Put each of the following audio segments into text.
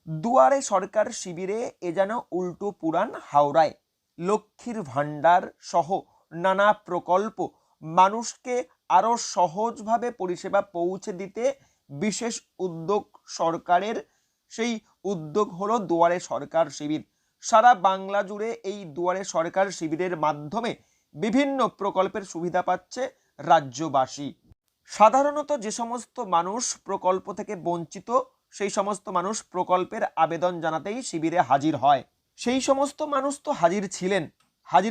দুয়ারে সরকার শিবিরে এ যেন উল্টো পুরাণ হাওড়ায়। লক্ষ্মীর ভাণ্ডার সহ নানা প্রকল্প মানুষকে আরো সহজভাবে পরিষেবা পৌঁছে দিতে বিশেষ উদ্যোগ সরকারের। সেই উদ্যোগ হলো দুয়ারে সরকার শিবির। সারা বাংলা জুড়ে এই দুয়ারে সরকার শিবিরের মাধ্যমে বিভিন্ন প্রকল্পের সুবিধা পাচ্ছে রাজ্যবাসী। সাধারণত যে সমস্ত মানুষ প্রকল্প থেকে বঞ্চিত সেই সমস্ত মানুষ প্রকল্পের আবেদন জানাতেই শিবিরে হাজির হয়। সেই সমস্ত মানুষ তো হাজির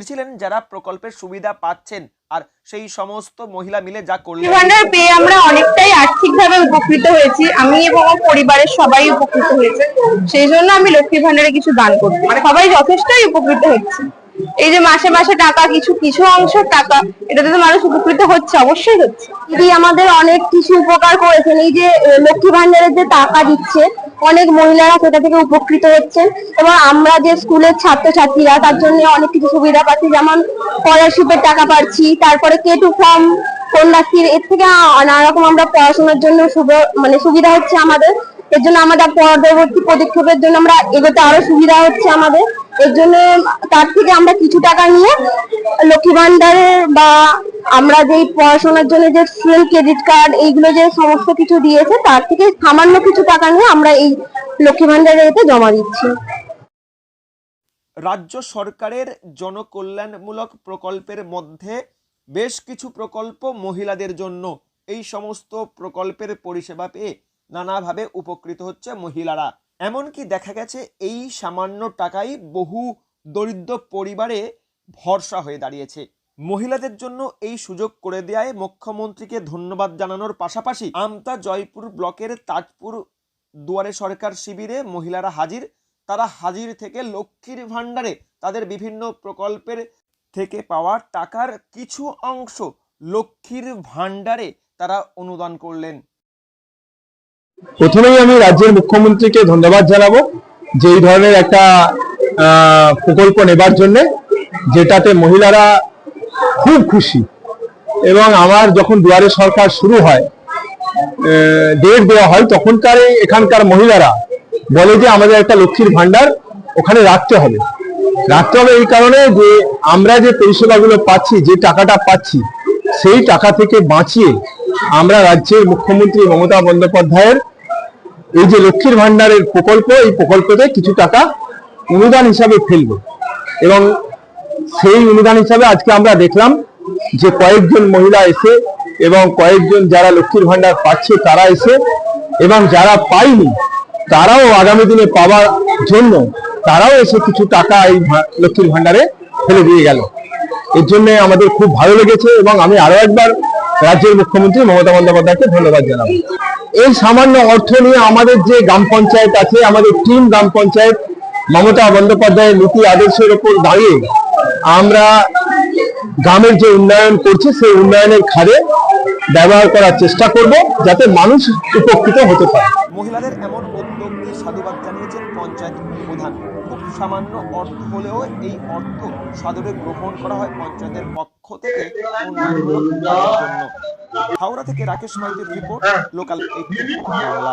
ছিলেন যারা প্রকল্পের সুবিধা পাচ্ছেন। আর সেই সমস্ত মহিলা মিলে যা করলেন, ভান্ডার পেয়ে আমরা অনেকটাই আর্থিকভাবে উপকৃত হয়েছি। আমি এবং আমার পরিবারের সবাই উপকৃত হয়েছে। সেই জন্য আমি লক্ষ্মী ভান্ডারে কিছু দান করছি, মানে সবাই যথেষ্টই উপকৃত হচ্ছে। এই যে মাসে মাসে টাকা কিছু কিছু অংশ টাকা, এটাতে তো মানুষ উপকৃত হচ্ছে, অবশ্যই হচ্ছে। এটি আমাদের অনেক কিছু উপকার করেছেন। এই যে লক্ষ্মী ভান্ডারের যে টাকা দিচ্ছে, অনেক মহিলারা সেটা থেকে উপকৃত হচ্ছেন। এবং আমরা যে স্কুলের ছাত্রছাত্রীরা তার জন্য অনেক কিছু সুবিধা পাচ্ছি, যেমন স্কলারশিপের টাকা পাচ্ছি, তারপরে K2 ফর্ম, কন্যাশ্রী, এর থেকে নানা রকম আমরা পড়াশোনার জন্য সুবিধা হচ্ছে আমাদের। এর জন্য আমাদের পরবর্তী পদক্ষেপের জন্য আমরা এগোতে আরো সুবিধা হচ্ছে আমাদের। এর জন্য তার থেকে আমরা কিছু টাকা নিয়ে লক্ষ্মী ভান্ডারে বা আমরা যে পড়াশোনার জন্য যে স্টুডেন্ট ক্রেডিট কার্ড এইগুলো যে সমস্ত কিছু দিয়েছে, তার থেকে সামান্য কিছু টাকা নিয়ে আমরা এই লক্ষ্মী ভান্ডারে এতে জমা দিচ্ছি। রাজ্য সরকারের জনকল্যাণমূলক প্রকল্পের মধ্যে বেশ কিছু প্রকল্প মহিলাদের জন্য। এই সমস্ত প্রকল্পের পরিষেবা পেয়ে নানাভাবে উপকৃত হচ্ছে মহিলারা। এমনকি দেখা গেছে এই সামান্য টাকাই বহু দরিদ্র পরিবারে ভরসা হয়ে দাঁড়িয়েছে। মহিলাদের জন্য এই সুযোগ করে দেওয়ায় মুখ্যমন্ত্রীকে ধন্যবাদ জানানোর পাশাপাশি আমতা জয়পুর ব্লকের তাজপুর দুয়ারে সরকার শিবিরে মহিলারা হাজির। তারা হাজির থেকে লক্ষ্মীর ভাণ্ডারে তাদের বিভিন্ন প্রকল্পের থেকে পাওয়া টাকার কিছু অংশ লক্ষ্মীর ভাণ্ডারে তারা অনুদান করলেন। প্রথমেই আমি রাজ্যের মুখ্যমন্ত্রীকে ধন্যবাদ জানাবো যে এই ধরনের একটা প্রকল্প নেবার জন্য, যেটাতে মহিলারা খুব খুশি। এবং আমার যখন দুয়ারে সরকার শুরু হয়, ডেট দেওয়া হয়, তখনকার এখানকার মহিলারা বলে যে আমাদের একটা লক্ষ্মীর ভাণ্ডার ওখানে রাখতে হবে এই কারণে যে আমরা যে পরিষেবাগুলো পাচ্ছি, যে টাকাটা পাচ্ছি, সেই টাকা থেকে বাঁচিয়ে আমরা রাজ্যের মুখ্যমন্ত্রী মমতা বন্দ্যোপাধ্যায়ের এই যে লক্ষ্মীর ভাণ্ডারের প্রকল্প, এই প্রকল্পতে কিছু টাকা অনুদান হিসাবে ফেলবো। এবং সেই অনুদান হিসাবে আজকে আমরা দেখলাম যে কয়েকজন মহিলা এসে এবং কয়েকজন যারা লক্ষ্মীর ভাণ্ডার পাচ্ছে তারা এসে, এবং যারা পায়নি তারাও আগামী দিনে পাওয়ার জন্য তারাও এসে কিছু টাকা এই লক্ষ্মীর ভাণ্ডারে ফেলে দিয়ে গেল। এর জন্য আমাদের খুব ভালো লেগেছে এবং আমি আরো একবার রাজ্যের মুখ্যমন্ত্রী মমতা বন্দ্যোপাধ্যায়কে ধন্যবাদ জানাবো। এই সামান্য অর্থ নিয়ে আমাদের যে গ্রাম পঞ্চায়েত আছে, আমাদের টিম গ্রাম পঞ্চায়েত মমতা বন্দ্যোপাধ্যায়ের নীতি আদর্শের উপর দাঁড়িয়ে আমরা গ্রামের যে উন্নয়ন করছি সেই উন্নয়নের খাতে ব্যবহার করার চেষ্টা করব, যাতে মানুষ উপকৃত হতে পারে। মহিলাদের এমন উদ্যোগকে সাধুবাদ জানিয়েছেন পঞ্চায়েত প্রধান। খুব সামান্য অর্থ হলেও এই অর্থ সাদরে গ্রহণ করা হয় পঞ্চায়েতের পক্ষ থেকে উন্নয়নমূলক কাজের জন্য। হাওড়া থেকে রাকেশ মাইতির রিপোর্ট, লোকাল 18 বাংলা।